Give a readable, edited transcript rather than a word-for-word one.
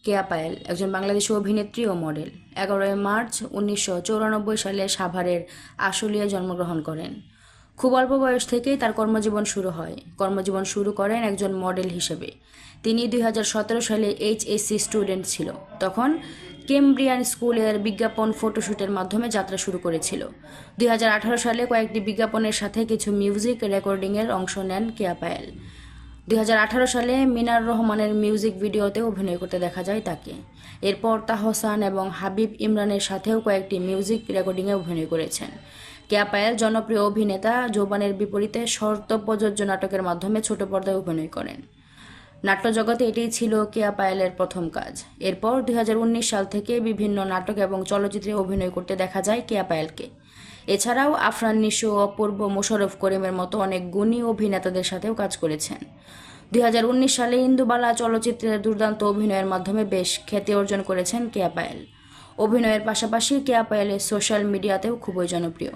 কেয়া পায়েল একজন বাংলাদেশি অভিনেত্রী ও model. 11 March 1994 সালে সাভারের আশুলিয়ায় জন্মগ্রহণ করেন। খুব অল্প বয়স থেকেই তার কর্মজীবন শুরু হয়। কর্মজীবন শুরু করেন একজন মডেল হিসেবে। তিনি 2017 সালে এইচএসসি স্টুডেন্ট ছিল। তখন কেমব্রিয়ান স্কুলের বিজ্ঞাপন ফটোশ্যুটের মাধ্যমে যাত্রা শুরু করেছিল। 2018 সালে কয়েকটি বিজ্ঞাপনের সাথে কিছু মিউজিক রেকর্ডিংয়ের অংশ নেন কেয়া পায়েল। 2018 সালে মিনার রহমানের মিউজিক ভিডিওতে অভিনয় করতে দেখা যায় তাকে। এরপর তাহসান এবং হাবিব ইমরানের সাথেও কয়েকটি মিউজিক রেকর্ডিংয়ে অভিনয় করেছেন। কেয়া পায়েল জনপ্রিয় অভিনেতা জোবানের বিপরীতে শর্ত প্রযোজ্য নাটকের মাধ্যমে ছোট পর্দায় অভিনয় করেন। নাট্যজগতে এটিই ছিল কেয়া পায়েলের প্রথম কাজ। এরপর 2019 সাল থেকে বিভিন্ন নাটক এবং চলচ্চিত্রে অভিনয় করতে দেখা যায় কেয়া পায়েলকে। এছাড়াও আফরান নিশো, অপূর্ব, মোশাররফ করিমের মতো অনেক গুণী অভিনেতাদের সাথেও কাজ করেছেন। 2019 সালে ইন্দুবালা চলচ্চিত্রের দুর্দান্ত অভিনয়ের মাধ্যমে বেশ খ্যাতি অর্জন করেছেন কেয়া পায়েল। অভিনয়ের পাশাপাশি কেয়া পায়েলের সোশ্যাল মিডিয়াতেও খুবই জনপ্রিয়।